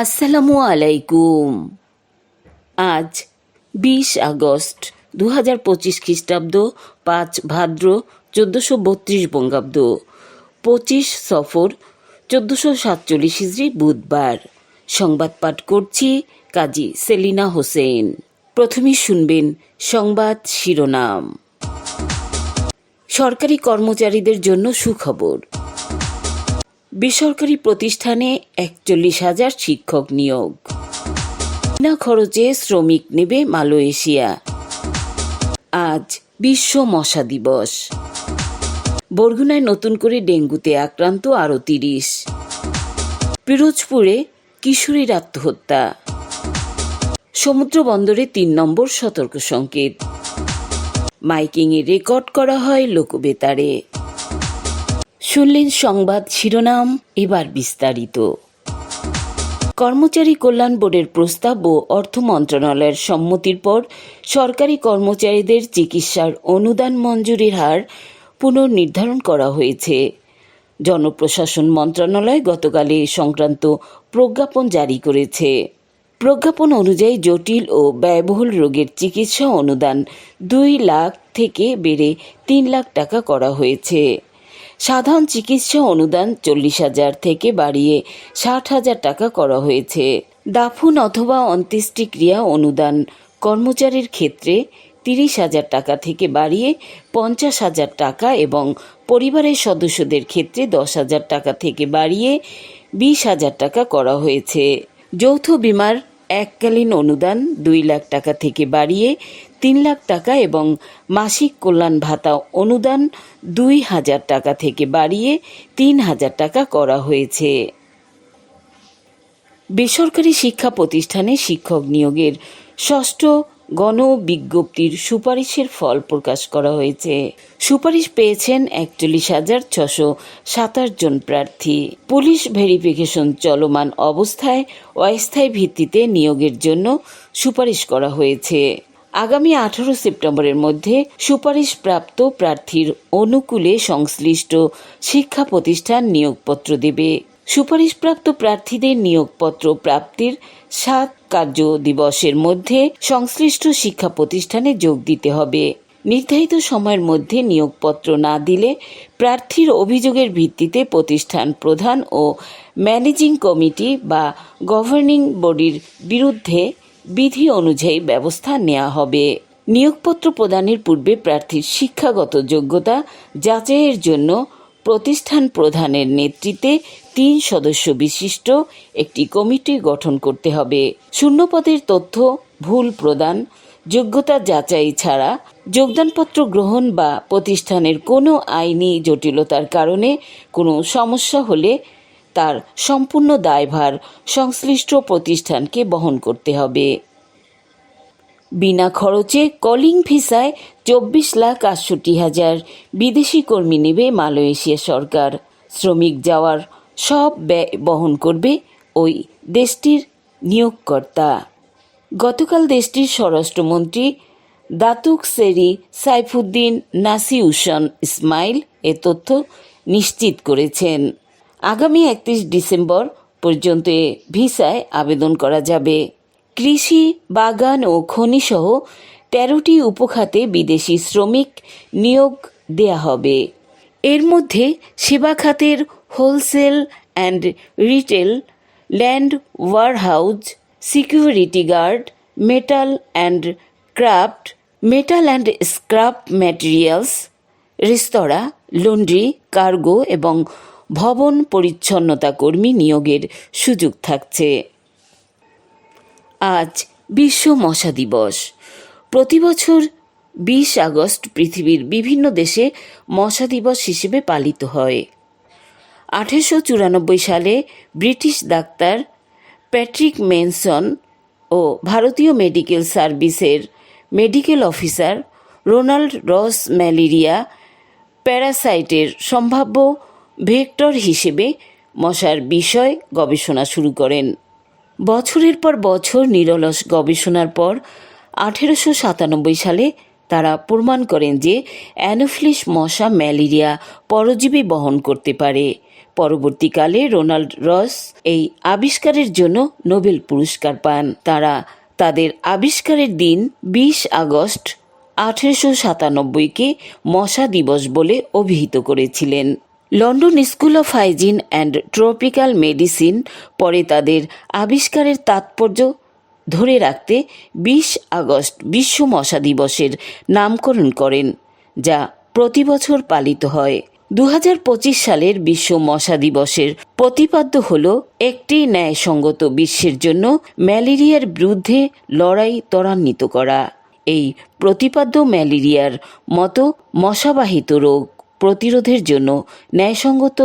আসসালামু আলাইকুম। আজ 20 আগস্ট 2025 খ্রিস্টাব্দ, 5 ভাদ্র 1432 বঙ্গাব্দ, 25 সফর 1447 হিজরি বুধবার। সংবাদ পাঠ করছি কাজী সেলিনা হোসেন। প্রথমেই শুনবেন সংবাদ শিরোনাম। সরকারি কর্মচারীদের জন্য সুখবর। বেসরকারি প্রতিষ্ঠানে 41,000 শিক্ষক নিয়োগ। বিনা খরচে শ্রমিক নেবে মালয়েশিয়া। আজ বিশ্ব মশা দিবস। বরগুনায় নতুন করে ডেঙ্গুতে আক্রান্ত আরও 30। পিরোজপুরে কিশোরীর আত্মহত্যা। সমুদ্র বন্দরে 3 নম্বর সতর্ক সংকেত। মাইকিংয়ে রেকর্ড করা হয় লোকবেতারে। শুনলেন সংবাদ শিরোনাম, এবার বিস্তারিত। কর্মচারী কল্যাণ বোর্ডের প্রস্তাব ও অর্থ মন্ত্রণালয়ের সম্মতির পর সরকারি কর্মচারীদের চিকিৎসার অনুদান মঞ্জুরির হার পুনর্নির্ধারণ করা হয়েছে। জনপ্রশাসন মন্ত্রণালয় গতকাল এ সংক্রান্ত প্রজ্ঞাপন জারি করেছে। প্রজ্ঞাপন অনুযায়ী জটিল ও ব্যয়বহুল রোগের চিকিৎসা অনুদান 2 লাখ থেকে বেড়ে 3 লাখ টাকা করা হয়েছে। সাধারণ চিকিৎসা অনুদান 40,000 থেকে বাড়িয়ে 60,000 টাকা করা হয়েছে। দাফন অথবা অন্ত্যেষ্টিক্রিয়া অনুদান কর্মচারীর ক্ষেত্রে 30,000 টাকা থেকে বাড়িয়ে 50,000 টাকা এবং পরিবারের সদস্যদের ক্ষেত্রে 10,000 টাকা থেকে বাড়িয়ে 20,000 টাকা করা হয়েছে। যৌথ বীমার এককালীন অনুদান 2 লাখ টাকা থেকে বাড়িয়ে 3 লাখ টাকা এবং মাসিক কল্যাণ ভাতা অনুদান 2,000 টাকা থেকে বাড়িয়ে 3,000 টাকা করা হয়েছে। বেসরকারি শিক্ষা প্রতিষ্ঠানে শিক্ষক নিয়োগের 6ষ্ঠ গণবিজ্ঞপ্তির সুপারিশের ফল প্রকাশ করা হয়েছে। সুপারিশ পেয়েছেন 41,627 জন প্রার্থী। পুলিশ ভেরিফিকেশন চলমান অবস্থায় অস্থায়ী ভিত্তিতে নিয়োগের জন্য সুপারিশ করা হয়েছে। আগামী 18 সেপ্টেম্বরের মধ্যে সুপারিশপ্রাপ্ত প্রার্থীর অনুকূলে সংশ্লিষ্ট শিক্ষা প্রতিষ্ঠান নিয়োগপত্র দেবে। সুপারিশপ্রাপ্ত প্রার্থীদের নিয়োগপত্র প্রাপ্তির 7 কার্য দিবসের মধ্যে সংশ্লিষ্ট শিক্ষা প্রতিষ্ঠানে যোগ দিতে হবে। নির্ধারিত সময়ের মধ্যে নিয়োগপত্র না দিলে প্রার্থীর অভিযোগের ভিত্তিতে প্রতিষ্ঠান প্রধান ও ম্যানেজিং কমিটি বা গভর্নিং বডির বিরুদ্ধে বিধি অনুযায়ী ব্যবস্থা নেওয়া হবে। নিয়োগপত্র প্রদানের পূর্বে প্রার্থীর শিক্ষাগত যোগ্যতা যাচাইয়ের জন্য প্রতিষ্ঠান প্রধানের নেতৃত্বে 3 সদস্য বিশিষ্ট একটি কমিটি গঠন করতে হবে। শূন্যপদের তথ্য ভুল প্রদান, যোগ্যতা যাচাই ছাড়া যোগদানপত্র গ্রহণ বা প্রতিষ্ঠানের কোনো আইনি জটিলতার কারণে কোনো সমস্যা হলে তার সম্পূর্ণ দায়ভার সংশ্লিষ্ট প্রতিষ্ঠানকে বহন করতে হবে। বিনা খরচে কলিং ভিসায় 24,68,000 বিদেশি কর্মী নেবে মালয়েশিয়া সরকার। শ্রমিক যাওয়ার সব ব্যয় বহন করবে ওই দেশটির নিয়োগকর্তা। গতকাল দেশটির স্বরাষ্ট্রমন্ত্রী দাতুক সেরি সাইফুদ্দিন নাসিউশন ইসমাইল এ তথ্য নিশ্চিত করেছেন। আগামী 31 ডিসেম্বর পর্যন্ত এ ভিসায় আবেদন করা যাবে। কৃষি, বাগান ও খনিসহ 13টি উপখাতে বিদেশি শ্রমিক নিয়োগ দেয়া হবে। এর মধ্যে সেবা খাতের wholesale and retail, land warehouse, security guard, metal and scrap materials, রেস্তোরাঁ, লন্ড্রি, কার্গো এবং ভবন পরিচ্ছন্নতা কর্মী নিয়োগের সুযোগ থাকছে। আজ বিশ্ব মশা দিবস। প্রতি বছর 20 আগস্ট পৃথিবীর বিভিন্ন দেশে মশা দিবস হিসেবে পালিত হয়। 1894 সালে ব্রিটিশ ডাক্তার প্যাট্রিক মেনসন ও ভারতীয় মেডিকেল সার্ভিসের medical officer Ronald Ross malaria প্যারাসাইটের সম্ভাব্য ভেক্টর হিসেবে মশার বিষয় গবেষণা শুরু করেন। বছরের পর বছর নিরলস গবেষণার পর 1897 সালে তারা প্রমাণ করেন যে অ্যানোফিলিস মশা ম্যালেরিয়া পরজীবী বহন করতে পারে। পরবর্তীকালে রোনাল্ড রস এই আবিষ্কারের জন্য নোবেল পুরস্কার পান। তারা তাদের আবিষ্কারের দিন 20 আগস্ট 1897-কে মশা দিবস বলে অভিহিত করেছিলেন। London school of hygiene and tropical medicine পরে তাদের আবিষ্কারের তাৎপর্য ধরে রাখতে 20 আগস্ট বিশ্ব মশা দিবসের নামকরণ করেন, যা প্রতি বছর পালিত হয়। 2025 সালের বিশ্ব মশা দিবসের প্রতিপাদ্য হল একটি ন্যায়সঙ্গত বিশ্বের জন্য ম্যালেরিয়ার বিরুদ্ধে লড়াই ত্বরান্বিত করা। এই প্রতিপাদ্য ম্যালেরিয়ার মতো মশাবাহিত রোগ প্রতিরোধের জন্য ন্যায়সঙ্গত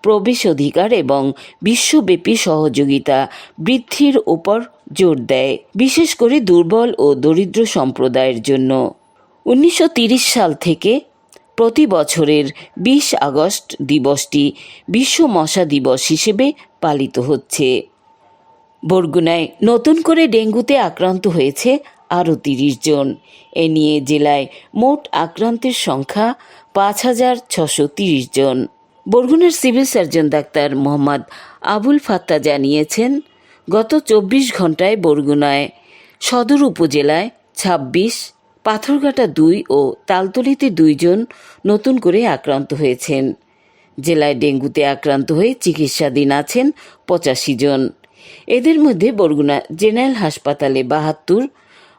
প্রবেশ অধিকার এবং বিশ্বব্যাপী সহযোগিতা বৃদ্ধির উপর জোর দেয়, বিশেষ করে দুর্বল ও দরিদ্র সম্প্রদায়ের জন্য। 1930 সাল থেকে প্রতি বছরের 20 আগস্ট দিবসটি বিশ্ব মশা দিবস হিসেবে পালিত হচ্ছে। বরগুনায় নতুন করে ডেঙ্গুতে আক্রান্ত হয়েছে আরও 30 জন। এ নিয়ে জেলায় মোট আক্রান্তের সংখ্যা 5630 জন। বরগুনার সিভিল সার্জন ডাক্তার মোহাম্মদ আবুল ফাত্তা জানিয়েছেন, গত 24 ঘন্টায় বরগুনায় সদর উপজেলায় 26, পাথরঘাটা 2 ও তালতলীতে 2 জন নতুন করে আক্রান্ত হয়েছেন। জেলায় ডেঙ্গুতে আক্রান্ত হয়ে চিকিৎসাধীন আছেন 85 জন। এদের মধ্যে বরগুনা জেনারেল হাসপাতালে 72,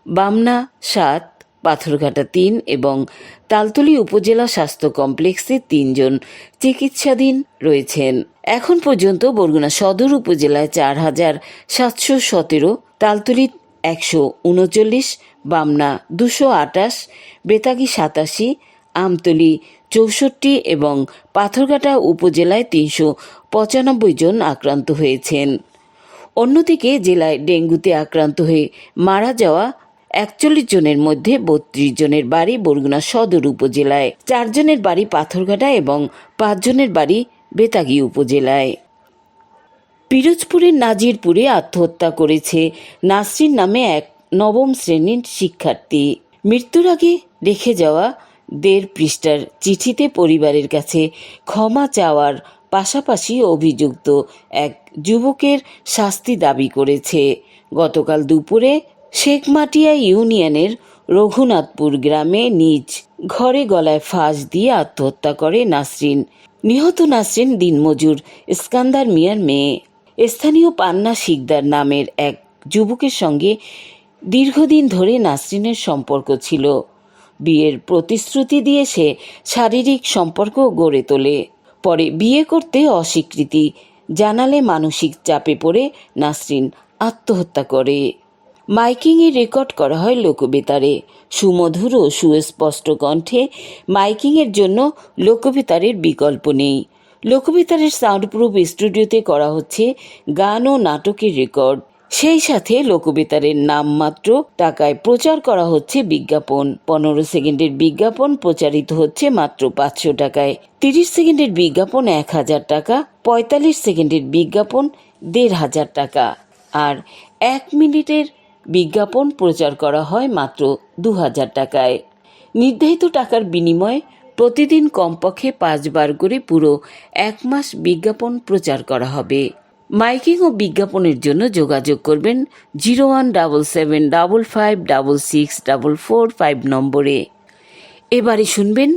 বামনা 7, পাথরঘাটা 3 এবং তালতলী উপজেলা স্বাস্থ্য কমপ্লেক্সে 3 জন চিকিৎসাধীন রয়েছেন। এখন পর্যন্ত বরগুনা সদর উপজেলায় 4717, তালতলী 139, বামনা 228, বেতাগী 87, আমতলী 64 এবং পাথরঘাটা উপজেলায় 395 জন আক্রান্ত হয়েছেন। অন্যদিকে জেলায় ডেঙ্গুতে আক্রান্ত হয়ে মারা যাওয়া 41 জনের মধ্যে 32 জনের বাড়ি বরগুনা সদর উপজেলায়, 4 জনের বাড়ি পাথরঘাটা এবং 5 জনের বাড়ি বেতাগী উপজেলায়। পিরোজপুরের নাজিরপুরে আত্মহত্যা করেছে নাসরিন নামে এক নবম শ্রেণীর শিক্ষার্থী। মৃত্যুর আগে রেখে যাওয়া 1.5 পৃষ্ঠার চিঠিতে পরিবারের কাছে ক্ষমা চাওয়ার পাশাপাশি অভিযুক্ত এক যুবকের শাস্তি দাবি করেছে। গতকাল দুপুরে শেখমাটিয়া ইউনিয়নের রঘুনাথপুর গ্রামে নিজ ঘরে গলায় ফাঁস দিয়ে আত্মহত্যা করে নাসরিন। নিহত নাসরিন দিনমজুর ইস্কান্দার মিয়ার মেয়ে। স্থানীয় পান্না শিকদার নামের এক যুবকের সঙ্গে দীর্ঘদিন ধরে নাসরিনের সম্পর্ক ছিল। বিয়ের প্রতিশ্রুতি দিয়ে সে শারীরিক সম্পর্ক গড়ে তোলে। পরে বিয়ে করতে অস্বীকৃতি জানালে মানসিক চাপে পড়ে নাসরিন আত্মহত্যা করে। মাইকিংয়ে রেকর্ড করা হয় লোকবেতারে। সুমধুর ও সুস্পষ্ট কণ্ঠে মাইকিংয়ের জন্য লোকবেতারের বিকল্প নেই। লোকবেতারের সাউন্ডপ্রুফ স্টুডিওতে করা হচ্ছে গান ও নাটকের রেকর্ড। সেই সাথে লোকবেতারের নামমাত্র টাকায় প্রচার করা হচ্ছে বিজ্ঞাপন। 15 সেকেন্ডের বিজ্ঞাপন প্রচারিত হচ্ছে মাত্র 500 টাকায়, 30 সেকেন্ডের বিজ্ঞাপন 1000 টাকা, 45 সেকেন্ডের বিজ্ঞাপন 1500 টাকা আর 1 মিনিটের বিজ্ঞাপন প্রচার করা হয় মাত্র 2000 টাকায়। নির্ধারিত টাকার বিনিময়ে প্রতিদিন কমপক্ষে 5 বার করে পুরো 1 মাস বিজ্ঞাপন প্রচার করা হবে। মাইকিং ও বিজ্ঞাপনের জন্য যোগাযোগ করবেন 017755664445 নম্বরে। এবারে শুনবেন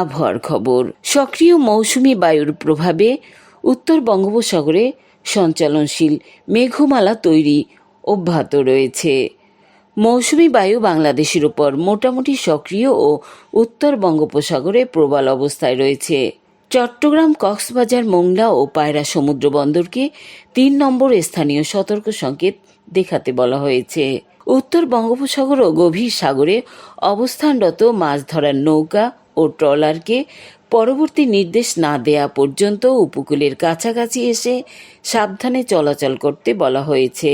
আবহাওয়ার খবর। সক্রিয় মৌসুমি বায়ুর প্রভাবে উত্তর বঙ্গোপসাগরে সঞ্চালনশীল মেঘমালা তৈরি অব্যাহত রয়েছে। মৌসুমি বায়ু বাংলাদেশের উপর মোটামুটি সক্রিয় ও উত্তর বঙ্গোপসাগরে প্রবল অবস্থায় রয়েছে। চট্টগ্রাম, কক্সবাজার, মোংলা ও পায়রা সমুদ্র বন্দরকে 3 নম্বর স্থানীয় সতর্ক সংকেত দেখাতে বলা হয়েছে। উত্তর বঙ্গোপসাগর ও গভীর সাগরে অবস্থানরত মাছ ধরার নৌকা ও ট্রলারকে পরবর্তী নির্দেশ না দেয়া পর্যন্ত উপকূলের কাছাকাছি এসে সাবধানে চলাচল করতে বলা হয়েছে।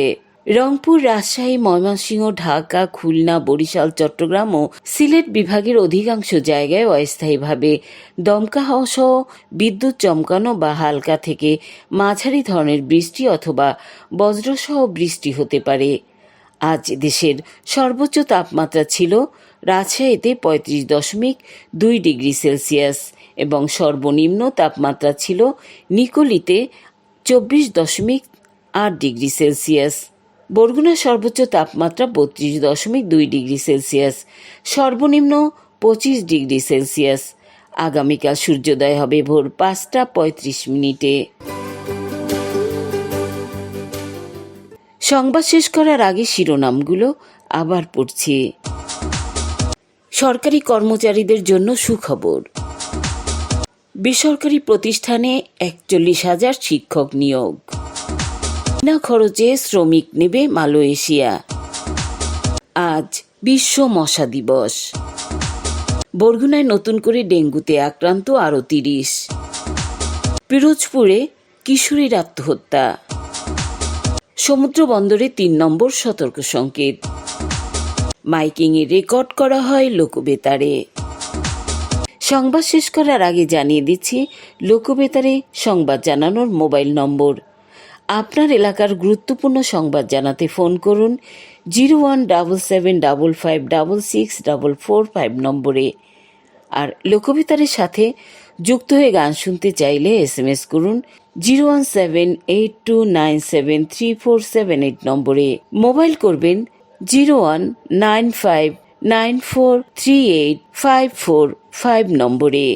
রংপুর, রাজশাহী, ময়মনসিংহ, ঢাকা, খুলনা, বরিশাল, চট্টগ্রাম ও সিলেট বিভাগের অধিকাংশ জায়গায় অস্থায়ীভাবে দমকা হাওয়া সহ বিদ্যুৎ চমকানো বা হালকা থেকে মাঝারি ধরনের বৃষ্টি অথবা বজ্রসহ বৃষ্টি হতে পারে। আজ দেশের সর্বোচ্চ তাপমাত্রা ছিল রাজশাহীতে 35.2 ডিগ্রি সেলসিয়াস এবং সর্বনিম্ন তাপমাত্রা ছিল নিকলিতে 24.8 ডিগ্রি সেলসিয়াস। বরগুনার সর্বোচ্চ তাপমাত্রা 32.2 ডিগ্রি সেলসিয়াস, সর্বনিম্ন 25 ডিগ্রি সেলসিয়াস। আগামীকাল সূর্যোদয় হবে ভোর 5:35। সংবাদ শেষ করার আগে শিরোনামগুলো আবার পড়ছি। সরকারি কর্মচারীদের জন্য সুখবর। বেসরকারি প্রতিষ্ঠানে 41,000 শিক্ষক নিয়োগ। বিনা খরচে শ্রমিক নেবে মালয়েশিয়া। আজ বিশ্ব মশা দিবস। বরগুনায় নতুন করে ডেঙ্গুতে আক্রান্ত আরও 30। পিরোজপুরে কিশোরীর আত্মহত্যা। সমুদ্র বন্দরে 3 নম্বর সতর্ক সংকেত। মাইকিংয়ে রেকর্ড করা হয় লোকবেতারে। সংবাদ শেষ করার আগে জানিয়ে দিচ্ছি লোকবেতারে সংবাদ জানানোর মোবাইল নম্বর। আপনার এলাকার গুরুত্বপূর্ণ সংবাদ জানাতে ফোন করুন 017755664445 নম্বরে। আর লোকবেতারের সাথে যুক্ত হয়ে গান শুনতে চাইলে SMS করুন 01782973478 নম্বরে। মোবাইল করবেন 0195943855 নম্বরে।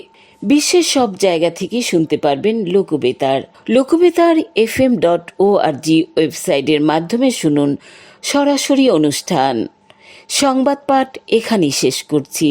বিশ্বের সব জায়গা থেকে শুনতে পারবেন লোকবেতার। লোকবেতার FM.org ওয়েবসাইটের মাধ্যমে শুনুন সরাসরি অনুষ্ঠান। সংবাদ পাঠ এখানেই শেষ করছি।